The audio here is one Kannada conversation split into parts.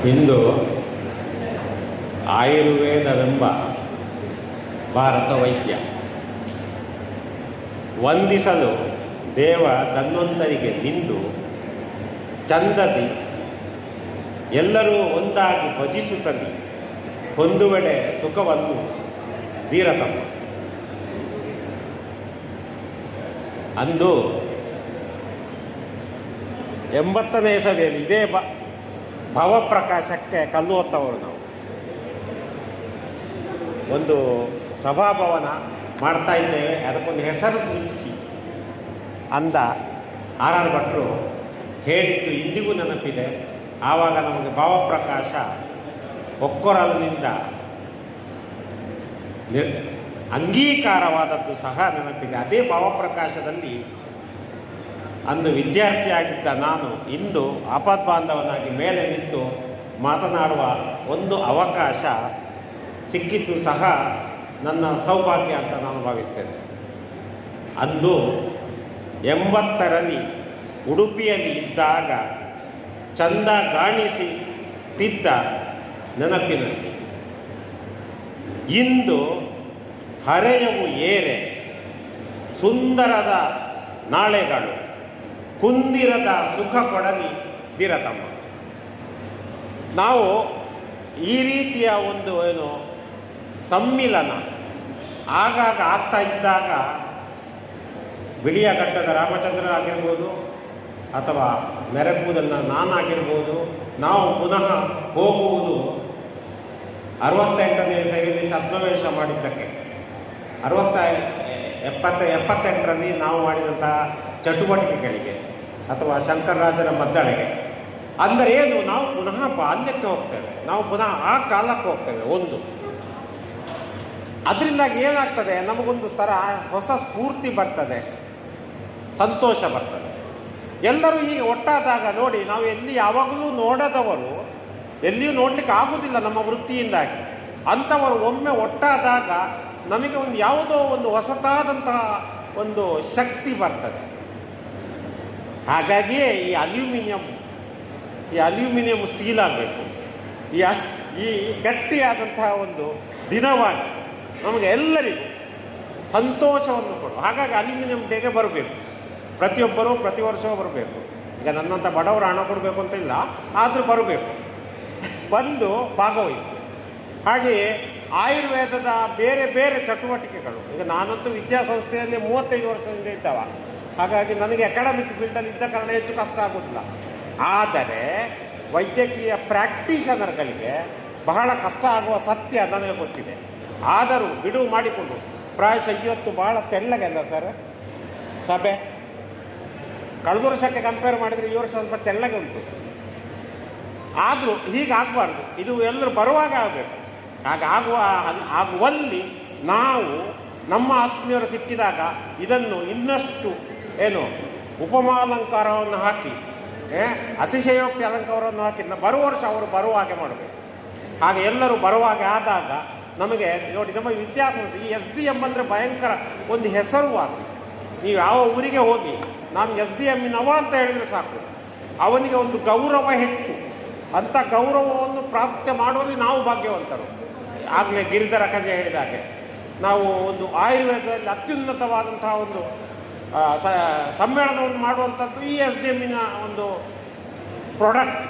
ಇಂದು ಆಯುರ್ವೇದವೆಂಬ ಭಾರತ ವೈದ್ಯ ವಂದಿಸಲು ದೇವ ಧನ್ವಂತರಿಗೆ ನಿಂದು ಚಂದದಿ ಎಲ್ಲರೂ ಒಂದಾಗಿ ಭಜಿಸುತ್ತಲಿ ಹೊಂದುವೆಡೆ ಸುಖವನ್ನು ಧೀರತಮ್ಮ. ಅಂದು 80ನೇ ಸಭೆಯಲ್ಲಿ ಇದೇ ಭವಪ್ರಕಾಶಕ್ಕೆ ಕಲ್ಲು ಹೊತ್ತವರು ನಾವು ಒಂದು ಸಭಾಭವನ ಮಾಡ್ತಾ ಇದ್ದೇವೆ, ಅದಕ್ಕೊಂದು ಹೆಸರು ಸೂಚಿಸಿ ಅಂದ ಆರ್ ಆರ್ ಭಟ್ರು ಹೇಳಿದ್ದು ಇಂದಿಗೂ ನೆನಪಿದೆ. ಆವಾಗ ನಮಗೆ ಭಾವಪ್ರಕಾಶ ಒಕ್ಕೊರಲಿನಿಂದ ಅಂಗೀಕಾರವಾದದ್ದು ಸಹ ನೆನಪಿದೆ. ಅದೇ ಭಾವಪ್ರಕಾಶದಲ್ಲಿ ಅಂದು ವಿದ್ಯಾರ್ಥಿಯಾಗಿದ್ದ ನಾನು ಇಂದು ಆಪದ್ಬಾಂಧವನಾಗಿ ಮೇಲೆ ನಿಂತು ಮಾತನಾಡುವ ಒಂದು ಅವಕಾಶ ಸಿಕ್ಕಿದ್ದು ಸಹ ನನ್ನ ಸೌಭಾಗ್ಯ ಅಂತ ನಾನು ಭಾವಿಸ್ತೇನೆ. ಅಂದು 80ರಲ್ಲಿ ಉಡುಪಿಯಲ್ಲಿ ಇದ್ದಾಗ ಚಂದ ಗಾಣಿಸುತ್ತಿದ್ದ ನೆನಪಿನಲ್ಲಿ ಇಂದು ಹರೆಯವು ಏರೆ ಸುಂದರದ ನಾಳೆಗಳು ಕುಂದಿರದ ಸುಖ ಕೊಡಲಿ ಧೀರತಮ್ಮ. ನಾವು ಈ ರೀತಿಯ ಒಂದು ಸಮ್ಮಿಲನ ಆಗಾಗ ಆಗ್ತಾ ಇದ್ದಾಗ ಬಿಳಿಯ ಗಡ್ಡದ ರಾಮಚಂದ್ರ ಆಗಿರ್ಬೋದು ಅಥವಾ ಮೆರಕೂದಲ್ನ ನಾನಾಗಿರ್ಬೋದು, ನಾವು ಪುನಃ ಹೋಗುವುದು 68ನೇ ಸಭೆಯಲ್ಲಿ ಛದ್ಮವೇಷ ಮಾಡಿದ್ದಕ್ಕೆ. 78ರಲ್ಲಿ ನಾವು ಮಾಡಿದಂತಹ ಚಟುವಟಿಕೆಗಳಿಗೆ ಅಥವಾ ಶಂಕರರಾಜರ ಮದ್ದಳೆಗೆ. ಅಂದರೆ ಏನು, ನಾವು ಪುನಃ ಬಾಲ್ಯಕ್ಕೆ ಹೋಗ್ತೇವೆ, ನಾವು ಪುನಃ ಆ ಕಾಲಕ್ಕೆ ಹೋಗ್ತೇವೆ. ಒಂದು ಅದರಿಂದಾಗಿ ಏನಾಗ್ತದೆ, ನಮಗೊಂದು ಥರ ಹೊಸ ಸ್ಫೂರ್ತಿ ಬರ್ತದೆ, ಸಂತೋಷ ಬರ್ತದೆ. ಎಲ್ಲರೂ ಹೀಗೆ ಒಟ್ಟಾದಾಗ ನೋಡಿ, ನಾವು ಎಲ್ಲಿ ಯಾವಾಗಲೂ ನೋಡದವರು ಎಲ್ಲಿಯೂ ನೋಡಲಿಕ್ಕೆ ಆಗೋದಿಲ್ಲ ನಮ್ಮ ವೃತ್ತಿಯಿಂದಾಗಿ. ಅಂಥವರು ಒಮ್ಮೆ ಒಟ್ಟಾದಾಗ ನಮಗೆ ಒಂದು ಯಾವುದೋ ಒಂದು ಹೊಸತಾದಂತಹ ಒಂದು ಶಕ್ತಿ ಬರ್ತದೆ. ಹಾಗಾಗಿಯೇ ಈ ಅಲ್ಯೂಮಿನಿಯಂ ಸ್ಟೀಲ್ ಆಗಬೇಕು, ಈ ಗಟ್ಟಿಯಾದಂತಹ ಒಂದು ದಿನವಾಗಿ ನಮಗೆ ಎಲ್ಲರಿಗೂ ಸಂತೋಷವನ್ನು ಕೊಡು. ಹಾಗಾಗಿ ಅಲ್ಯೂಮಿನಿಯಂ ಡೇಗೆ ಬರಬೇಕು, ಪ್ರತಿಯೊಬ್ಬರೂ ಪ್ರತಿ ವರ್ಷವೂ ಬರಬೇಕು. ಈಗ ನನ್ನಂಥ ಬಡವರು ಹಣ ಕೊಡಬೇಕು ಅಂತ ಇಲ್ಲ, ಆದರೂ ಬರಬೇಕು, ಬಂದು ಭಾಗವಹಿಸಬೇಕು. ಹಾಗೆಯೇ ಆಯುರ್ವೇದದ ಬೇರೆ ಬೇರೆ ಚಟುವಟಿಕೆಗಳು, ಈಗ ನಾನಂತೂ ವಿದ್ಯಾಸಂಸ್ಥೆಯಲ್ಲಿ 35 ವರ್ಷದಿಂದ ಇದ್ದವ, ಹಾಗಾಗಿ ನನಗೆ ಅಕಾಡೆಮಿಕ್ ಫೀಲ್ಡಲ್ಲಿ ಇದ್ದ ಕಾರಣ ಹೆಚ್ಚು ಕಷ್ಟ ಆಗೋದಿಲ್ಲ. ಆದರೆ ವೈದ್ಯಕೀಯ ಪ್ರಾಕ್ಟೀಷನರ್ಗಳಿಗೆ ಬಹಳ ಕಷ್ಟ ಆಗುವ ಸತ್ಯ ನನಗೆ ಗೊತ್ತಿದೆ. ಆದರೂ ಬಿಡುವು ಮಾಡಿಕೊಂಡು ಪ್ರಾಯಶಃ ಇವತ್ತು ಬಹಳ ತೆಳ್ಳಗೆಲ್ಲ ಸರ್ ಸಭೆ, ಕಳೆದ ವರ್ಷಕ್ಕೆ ಕಂಪೇರ್ ಮಾಡಿದರೆ ಈ ವರ್ಷ ಸ್ವಲ್ಪ ತೆಳ್ಳಗೆ ಉಂಟು. ಆದರೂ ಹೀಗಾಗಬಾರ್ದು, ಇದು ಎಲ್ಲರೂ ಬರುವಾಗ ಆಗಬೇಕು. ಆಗುವಲ್ಲಿ ನಾವು ನಮ್ಮ ಆತ್ಮೀಯರು ಸಿಕ್ಕಿದಾಗ ಇದನ್ನು ಇನ್ನಷ್ಟು ಉಪಮಾಲಂಕಾರವನ್ನು ಹಾಕಿ, ಅತಿಶಯೋಕ್ತಿ ಅಲಂಕಾರವನ್ನು ಹಾಕಿ ಬರುವ ವರ್ಷ ಅವರು ಬರುವ ಹಾಗೆ ಮಾಡಬೇಕು. ಹಾಗೆ ಎಲ್ಲರೂ ಬರುವ ಹಾಗೆ ಆದಾಗ ನಮಗೆ ನೋಡಿ, ನಮ್ಮ ವಿದ್ಯಾಸಂಸ್ಥೆ ಈ SDM ಅಂದರೆ ಭಯಂಕರ ಒಂದು ಹೆಸರುವಾಸಿ. ನೀವು ಯಾವ ಊರಿಗೆ ಹೋಗಿ ನಾನು SDMನವ ಅಂತ ಹೇಳಿದರೆ ಸಾಕು, ಅವನಿಗೆ ಒಂದು ಗೌರವ ಹೆಚ್ಚು. ಅಂಥ ಗೌರವವನ್ನು ಪ್ರಾಪ್ತಿ ಮಾಡುವಲ್ಲಿ ನಾವು ಭಾಗ್ಯವಂತರು. ಆಗಲೇ ಗಿರಿಧರ ಕಜೆ ಹೇಳಿದಾಗೆ ನಾವು ಒಂದು ಆಯುರ್ವೇದದಲ್ಲಿ ಅತ್ಯುನ್ನತವಾದಂತಹ ಒಂದು ಸಮ್ಮೇಳನವನ್ನು ಮಾಡುವಂಥದ್ದು ಈ SDMನ ಒಂದು ಪ್ರಾಡಕ್ಟ್.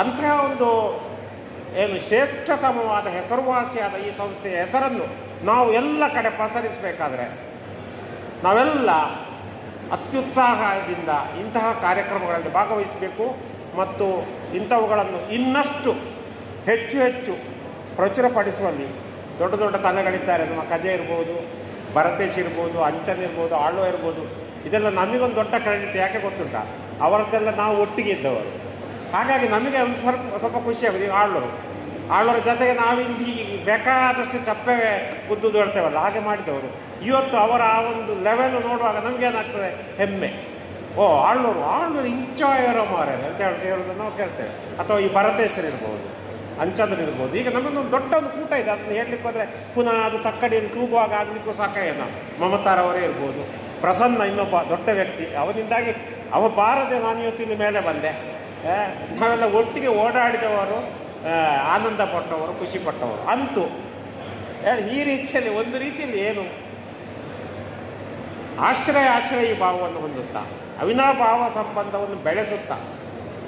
ಅಂತಹ ಒಂದು ಶ್ರೇಷ್ಠತಮವಾದ ಹೆಸರುವಾಸಿಯಾದ ಈ ಸಂಸ್ಥೆಯ ಹೆಸರನ್ನು ನಾವು ಎಲ್ಲ ಕಡೆ ಪಸರಿಸಬೇಕಾದ್ರೆ ನಾವೆಲ್ಲ ಅತ್ಯುತ್ಸಾಹದಿಂದ ಇಂತಹ ಕಾರ್ಯಕ್ರಮಗಳಲ್ಲಿ ಭಾಗವಹಿಸಬೇಕು ಮತ್ತು ಇಂಥವುಗಳನ್ನು ಇನ್ನಷ್ಟು ಹೆಚ್ಚು ಹೆಚ್ಚು ಪ್ರಚುರಪಡಿಸುವಲ್ಲಿ ದೊಡ್ಡ ದೊಡ್ಡ ತಂಡಗಳಿದ್ದಾರೆ. ನಮ್ಮ ಕಜೆ ಇರ್ಬೋದು, ಭರತೇಶ್ ಇರ್ಬೋದು, ಅಂಚನ್ ಇರ್ಬೋದು, ಆಳ್ವ ಇರ್ಬೋದು. ಇದೆಲ್ಲ ನಮಗೊಂದು ದೊಡ್ಡ ಕ್ರೆಡಿಟ್. ಯಾಕೆ ಗೊತ್ತುಂಟ, ಅವರದ್ದೆಲ್ಲ ನಾವು ಒಟ್ಟಿಗೆ ಇದ್ದವರು. ಹಾಗಾಗಿ ನಮಗೆ ಒಂದು ಸ್ವಲ್ಪ ಖುಷಿಯಾಗೋದು. ಈಗ ಆಳ್ವರ ಜೊತೆಗೆ ನಾವಿಲ್ಲಿ ಬೇಕಾದಷ್ಟು ಚಪ್ಪೆ ಗುದ್ದು ದೊಡ್ತೇವಲ್ಲ, ಹಾಗೆ ಮಾಡಿದವರು. ಇವತ್ತು ಅವರ ಆ ಒಂದು ಲೆವೆಲ್ ನೋಡುವಾಗ ನಮಗೇನಾಗ್ತದೆ, ಹೆಮ್ಮೆ. ಆಳ್ವರು ಇಂಚಾಯರ ಮಾರ್ಯಾರ ಅಂತ ಹೇಳೋದು ನಾವು ಕೇಳ್ತೇವೆ. ಅಥವಾ ಈ ಭರತೇಶ್ವರ ಇರ್ಬೋದು, ಅಂಚಂದ್ರ ಇರ್ಬೋದು. ಈಗ ನಮ್ಮದೊಂದು ದೊಡ್ಡ ಒಂದು ಕೂಟ ಇದೆ, ಅದನ್ನು ಹೇಳಲಿಕ್ಕೆ ಹೋದರೆ ಪುನಃ ಅದು ತಕ್ಕಡಿಯಲ್ಲಿ ತೂಗುವಾಗ ಆಗಲಿಕ್ಕೂ ಸಾಕಾಗೇನ. ಮಮತಾರವರೇ ಇರ್ಬೋದು, ಪ್ರಸನ್ನ ಇನ್ನೊಬ್ಬ ದೊಡ್ಡ ವ್ಯಕ್ತಿ, ಅವನಿಂದಾಗಿ ಅವ ಬಾರದೆ ನಾನು ಇವತ್ತಿನ ಮೇಲೆ ಬಂದೆ. ನಾವೆಲ್ಲ ಒಟ್ಟಿಗೆ ಓಡಾಡಿದವರು, ಆನಂದ ಪಟ್ಟವರು, ಖುಷಿ ಪಟ್ಟವರು. ಅಂತೂ ಈ ರೀತಿಯಲ್ಲಿ ಒಂದು ರೀತಿಯಲ್ಲಿ ಏನು ಆಶ್ರಯ ಭಾವವನ್ನು ಹೊಂದುತ್ತಾ, ಅವಿನಾಭಾವ ಸಂಬಂಧವನ್ನು ಬೆಳೆಸುತ್ತಾ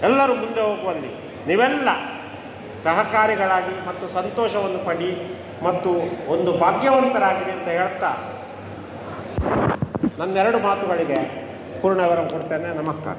ಎಲ್ಲರೂ ಮುಂದೆ ಹೋಗುವಲ್ಲಿ ನೀವೆಲ್ಲ ಸಹಕಾರಿಗಳಾಗಿ ಮತ್ತು ಸಂತೋಷವನ್ನು ಪಡಿ ಮತ್ತು ಒಂದು ಭಾಗ್ಯವಂತರಾಗಿರಿ ಅಂತ ಹೇಳ್ತಾ ನನ್ನೆರಡು ಮಾತುಗಳಿಗೆ ಪೂರ್ಣ ವಿರಾಮ ಕೊಡ್ತೇನೆ. ನಮಸ್ಕಾರ.